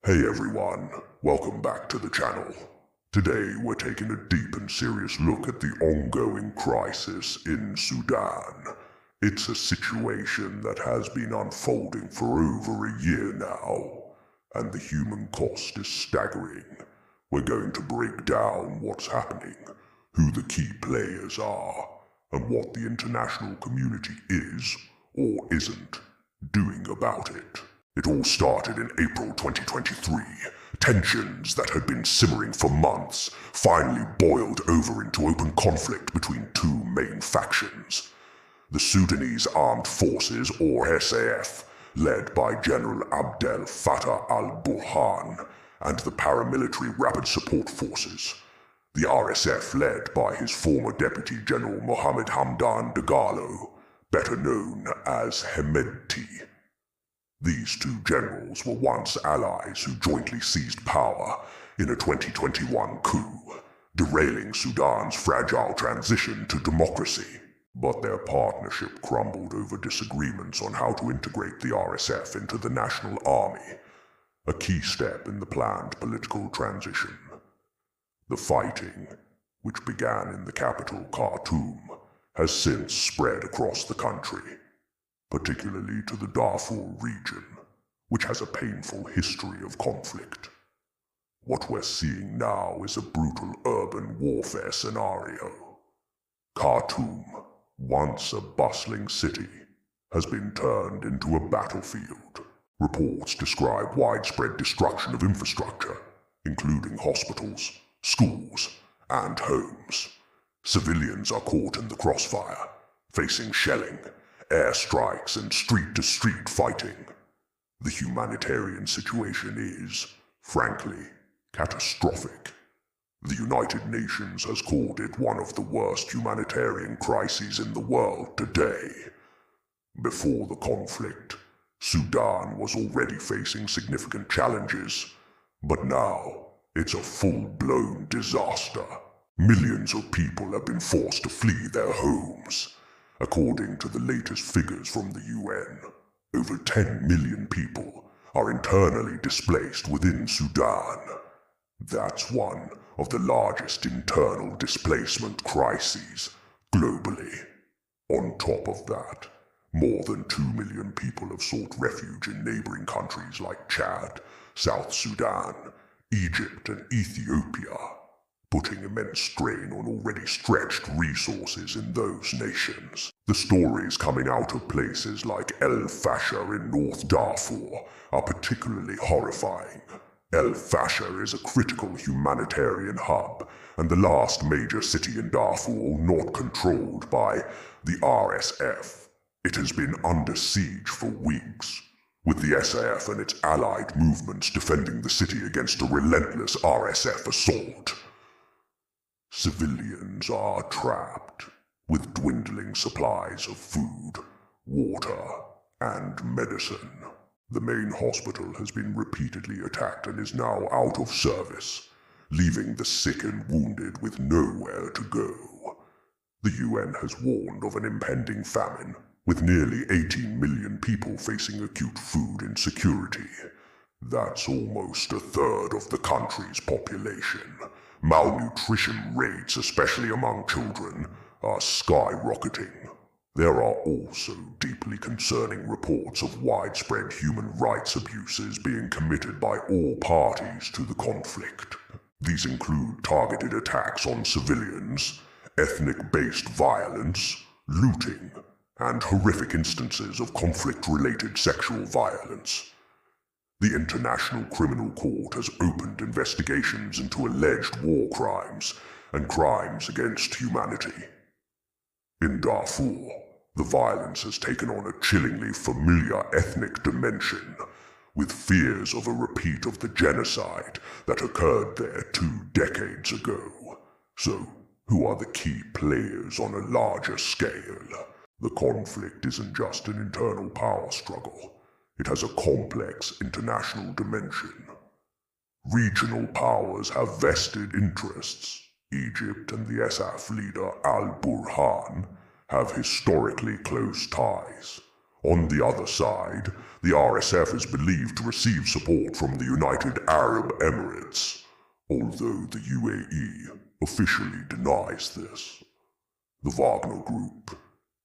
Hey everyone, welcome back to the channel. Today we're taking a deep and serious look at the ongoing crisis in Sudan. It's a situation that has been unfolding for over a year now, and the human cost is staggering. We're going to break down what's happening, who the key players are, and what the international community is, or isn't, doing about it. It all started in April 2023. Tensions that had been simmering for months finally boiled over into open conflict between two main factions. The Sudanese Armed Forces, or SAF, led by General Abdel Fattah al-Burhan, and the paramilitary Rapid Support Forces, the RSF led by his former Deputy General Mohammed Hamdan Dagalo, better known as Hemedti. These two generals were once allies who jointly seized power in a 2021 coup, derailing Sudan's fragile transition to democracy. But their partnership crumbled over disagreements on how to integrate the RSF into the national army, a key step in the planned political transition. The fighting, which began in the capital Khartoum, has since spread across the country, particularly to the Darfur region, which has a painful history of conflict. What we're seeing now is a brutal urban warfare scenario. Khartoum, once a bustling city, has been turned into a battlefield. Reports describe widespread destruction of infrastructure, including hospitals, schools, and homes. Civilians are caught in the crossfire, facing shelling, airstrikes, and street-to-street fighting. The humanitarian situation is, frankly, catastrophic. The United Nations has called it one of the worst humanitarian crises in the world today. Before the conflict, Sudan was already facing significant challenges, but now it's a full-blown disaster. Millions of people have been forced to flee their homes. According to the latest figures from the UN, over 10 million people are internally displaced within Sudan. That's one of the largest internal displacement crises globally. On top of that, more than 2 million people have sought refuge in neighboring countries like Chad, South Sudan, Egypt, and Ethiopia, putting immense strain on already stretched resources in those nations. The stories coming out of places like El Fasher in North Darfur are particularly horrifying. El Fasher is a critical humanitarian hub and the last major city in Darfur not controlled by the RSF. It has been under siege for weeks, with the SAF and its allied movements defending the city against a relentless RSF assault. Civilians are trapped, with dwindling supplies of food, water, and medicine. The main hospital has been repeatedly attacked and is now out of service, leaving the sick and wounded with nowhere to go. The UN has warned of an impending famine, with nearly 18 million people facing acute food insecurity. That's almost a third of the country's population. Malnutrition rates, especially among children, are skyrocketing. There are also deeply concerning reports of widespread human rights abuses being committed by all parties to the conflict. These include targeted attacks on civilians, ethnic-based violence, looting, and horrific instances of conflict-related sexual violence. The International Criminal Court has opened investigations into alleged war crimes and crimes against humanity. In Darfur, the violence has taken on a chillingly familiar ethnic dimension, with fears of a repeat of the genocide that occurred there 2 decades ago. So, who are the key players on a larger scale? The conflict isn't just an internal power struggle. It has a complex international dimension. Regional powers have vested interests. Egypt and the SAF leader al-Burhan have historically close ties, On the other side, the RSF is believed to receive support from the United Arab Emirates, although the UAE officially denies this. The Wagner Group,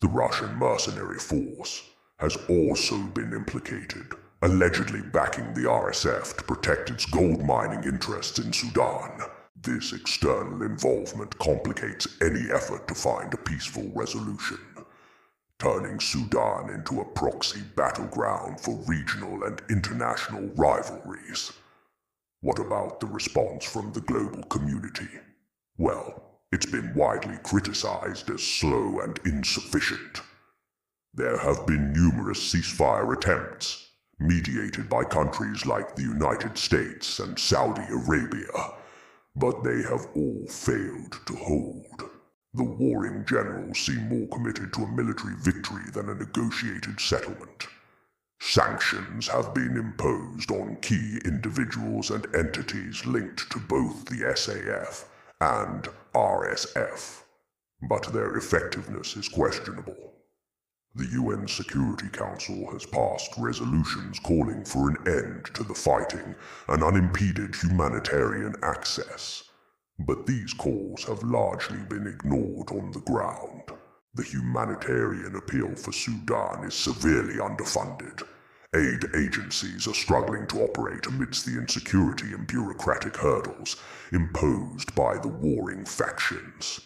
the Russian mercenary force, has also been implicated, allegedly backing the RSF to protect its gold mining interests in Sudan. This external involvement complicates any effort to find a peaceful resolution, turning Sudan into a proxy battleground for regional and international rivalries. What about the response from the global community? Well, it's been widely criticized as slow and insufficient. There have been numerous ceasefire attempts, mediated by countries like the United States and Saudi Arabia, but they have all failed to hold. The warring generals seem more committed to a military victory than a negotiated settlement. Sanctions have been imposed on key individuals and entities linked to both the SAF and RSF, but their effectiveness is questionable. The UN Security Council has passed resolutions calling for an end to the fighting and unimpeded humanitarian access. But these calls have largely been ignored on the ground. The humanitarian appeal for Sudan is severely underfunded. Aid agencies are struggling to operate amidst the insecurity and bureaucratic hurdles imposed by the warring factions.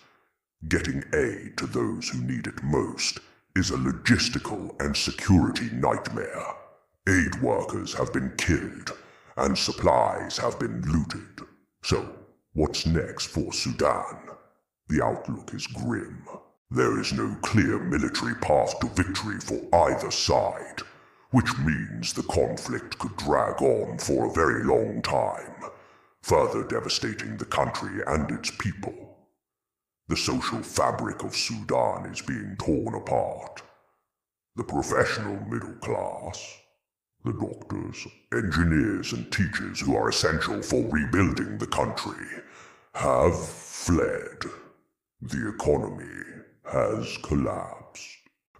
Getting aid to those who need it most is a logistical and security nightmare. Aid workers have been killed, and supplies have been looted. So, what's next for Sudan? The outlook is grim. There is no clear military path to victory for either side, which means the conflict could drag on for a very long time, further devastating the country and its people. The social fabric of Sudan is being torn apart. The professional middle class, the doctors, engineers, and teachers who are essential for rebuilding the country, have fled. The economy has collapsed.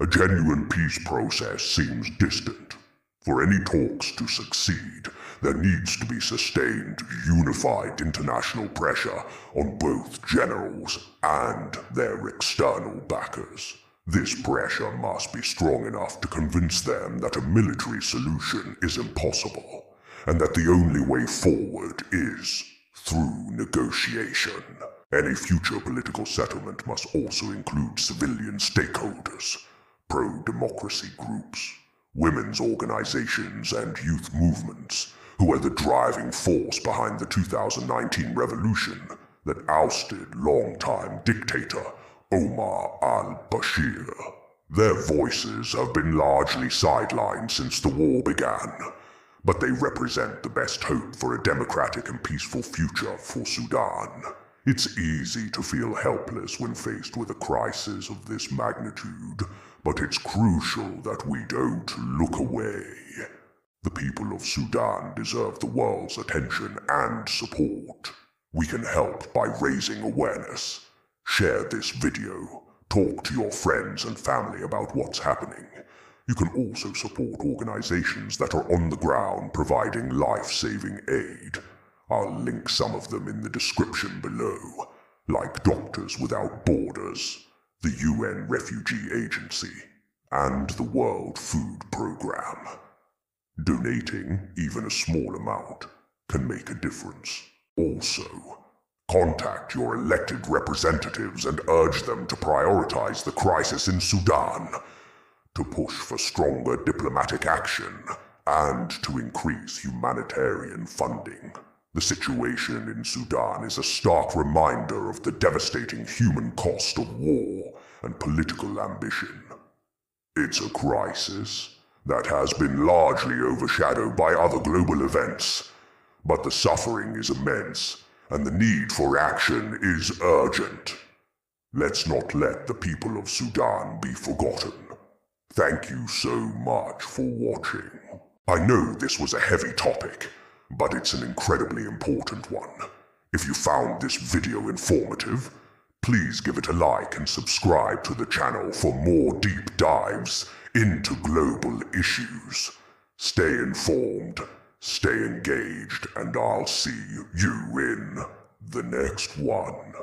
A genuine peace process seems distant. For any talks to succeed, there needs to be sustained, unified international pressure on both generals and their external backers. This pressure must be strong enough to convince them that a military solution is impossible, and that the only way forward is through negotiation. Any future political settlement must also include civilian stakeholders, pro-democracy groups, women's organizations, and youth movements, who are the driving force behind the 2019 revolution that ousted longtime dictator Omar al-Bashir. Their voices have been largely sidelined since the war began, but they represent the best hope for a democratic and peaceful future for Sudan. It's easy to feel helpless when faced with a crisis of this magnitude, but it's crucial that we don't look away. The people of Sudan deserve the world's attention and support. We can help by raising awareness. Share this video. Talk to your friends and family about what's happening. You can also support organizations that are on the ground providing life-saving aid. I'll link some of them in the description below, like Doctors Without Borders, the UN Refugee Agency, and the World Food Programme. Donating, even a small amount, can make a difference. Also, contact your elected representatives and urge them to prioritize the crisis in Sudan, to push for stronger diplomatic action, and to increase humanitarian funding. The situation in Sudan is a stark reminder of the devastating human cost of war and political ambition. It's a crisis that has been largely overshadowed by other global events, but the suffering is immense and the need for action is urgent. Let's not let the people of Sudan be forgotten. Thank you so much for watching. I know this was a heavy topic, but it's an incredibly important one. If you found this video informative, please give it a like and subscribe to the channel for more deep dives into global issues. Stay informed, stay engaged, and I'll see you in the next one.